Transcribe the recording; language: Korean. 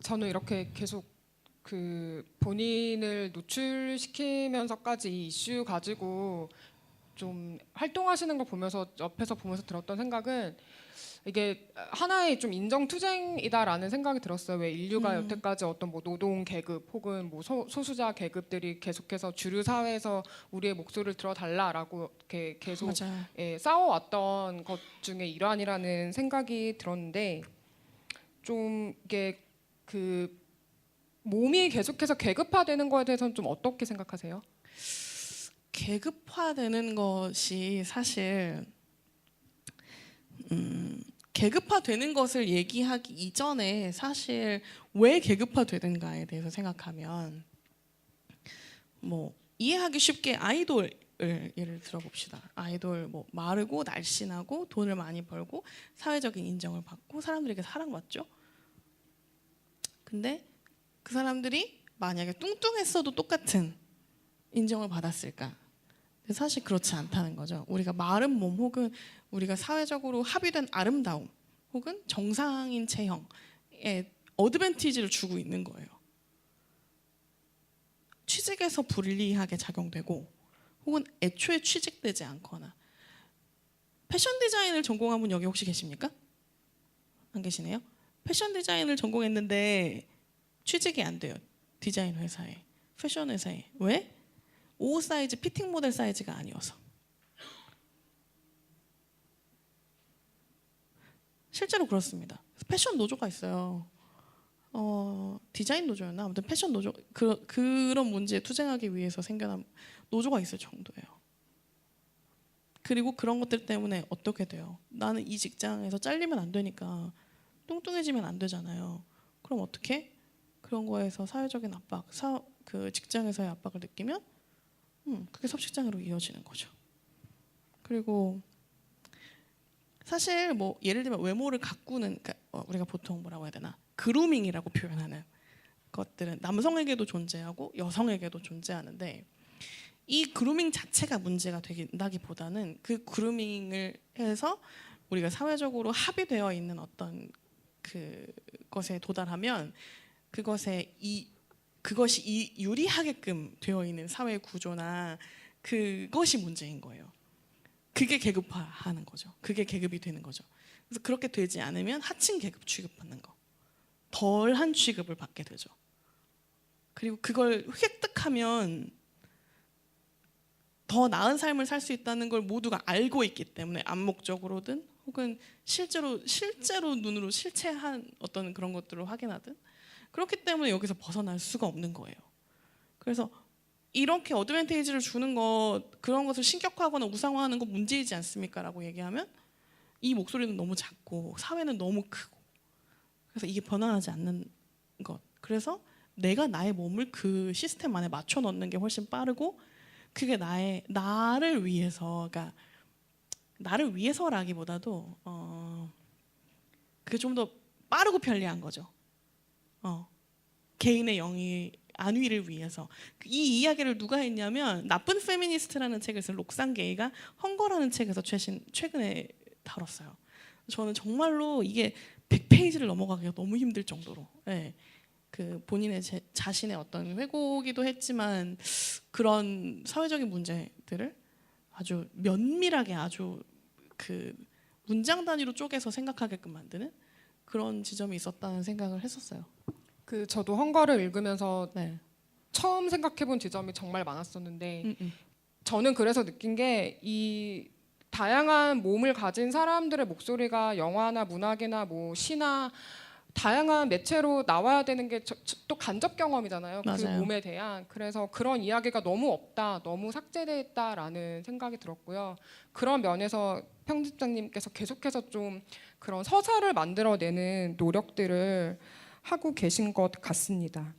저는 이렇게 계속 그 본인을 노출시키면서까지 이 이슈 가지고 좀 활동하시는 걸 보면서 옆에서 보면서 들었던 생각은 이게 하나의 좀 인정투쟁이다라는 생각이 들었어요. 왜 인류가 여태까지 어떤 뭐 노동 계급 혹은 뭐 소수자 계급들이 계속해서 주류 사회에서 우리의 목소리를 들어달라라고 이렇게 계속 싸워왔던 것 중에 일환이라는 생각이 들었는데 좀 이게 그 몸이 계속해서 계급화되는 거에 대해서는 좀 어떻게 생각하세요? 계급화되는 것이 사실 계급화되는 것을 얘기하기 이전에 사실 왜 계급화되는가에 대해서 생각하면 뭐 이해하기 쉽게 아이돌을 예를 들어봅시다. 아이돌 뭐 마르고 날씬하고 돈을 많이 벌고 사회적인 인정을 받고 사람들에게 사랑받죠. 근데 그 사람들이 만약에 뚱뚱했어도 똑같은 인정을 받았을까? 근데 사실 그렇지 않다는 거죠. 우리가 마른 몸 혹은 우리가 사회적으로 합의된 아름다움 혹은 정상인 체형에 어드밴티지를 주고 있는 거예요. 취직에서 불리하게 작용되고 혹은 애초에 취직되지 않거나 패션 디자인을 전공한 분 여기 혹시 계십니까? 안 계시네요? 패션 디자인을 전공했는데 취직이 안 돼요. 디자인 회사에, 패션 회사에. 왜? 옷 사이즈, 피팅 모델 사이즈가 아니어서. 실제로 그렇습니다. 패션 노조가 있어요. 디자인 노조였나? 아무튼 패션 노조 그런 문제에 투쟁하기 위해서 생겨난 노조가 있을 정도예요. 그리고 그런 것들 때문에 어떻게 돼요? 나는 이 직장에서 잘리면 안 되니까 뚱뚱해지면 안 되잖아요. 그럼 어떻게? 그런 거에서 사회적인 압박, 그 직장에서의 압박을 느끼면 그게 섭식장애로 이어지는 거죠. 그리고 사실 뭐 예를 들면 외모를 가꾸는 그러니까 우리가 보통 뭐라고 해야 되나 그루밍이라고 표현하는 것들은 남성에게도 존재하고 여성에게도 존재하는데 이 그루밍 자체가 문제가 된다기보다는 그 그루밍을 해서 우리가 사회적으로 합의되어 있는 어떤 그것에 도달하면 그것이 유리하게끔 되어 있는 사회 구조나 그것이 문제인 거예요. 그게 계급화하는 거죠. 그게 계급이 되는 거죠. 그래서 그렇게 되지 않으면 하층 계급 취급받는 거, 덜한 취급을 받게 되죠. 그리고 그걸 획득하면 더 나은 삶을 살 수 있다는 걸 모두가 알고 있기 때문에 암묵적으로든 혹은 실제로 눈으로 실체한 어떤 그런 것들을 확인하든 그렇기 때문에 여기서 벗어날 수가 없는 거예요. 그래서 이렇게 어드밴테이지를 주는 것 그런 것을 신격화하거나 우상화하는 거 문제이지 않습니까? 라고 얘기하면 이 목소리는 너무 작고 사회는 너무 크고 그래서 이게 변화하지 않는 것 그래서 내가 나의 몸을 그 시스템 안에 맞춰 넣는 게 훨씬 빠르고 그게 나를 위해서 그러니까 나를 위해서라기보다도 그게 좀 더 빠르고 편리한 거죠. 개인의 안위를 위해서 이 이야기를 누가 했냐면 나쁜 페미니스트라는 책을 쓴 록산 게이가 헝거라는 책에서 최근에 다뤘어요. 저는 정말로 이게 100페이지를 넘어가기가 너무 힘들 정도로 그 본인의 자신의 어떤 회고기도 했지만 그런 사회적인 문제들을 아주 면밀하게 아주 그 문장 단위로 쪼개서 생각하게끔 만드는 그런 지점이 있었다는 생각을 했었어요. 그 저도 헝거를 읽으면서 처음 생각해본 지점이 정말 많았었는데 저는 그래서 느낀 게 이 다양한 몸을 가진 사람들의 목소리가 영화나 문학이나 뭐 시나 다양한 매체로 나와야 되는 게 또 간접 경험이잖아요. 그 맞아요. 몸에 대한. 그래서 그런 이야기가 너무 없다, 너무 삭제됐다라는 생각이 들었고요. 그런 면에서 편집장님께서 계속해서 좀 그런 서사를 만들어내는 노력들을 하고 계신 것 같습니다.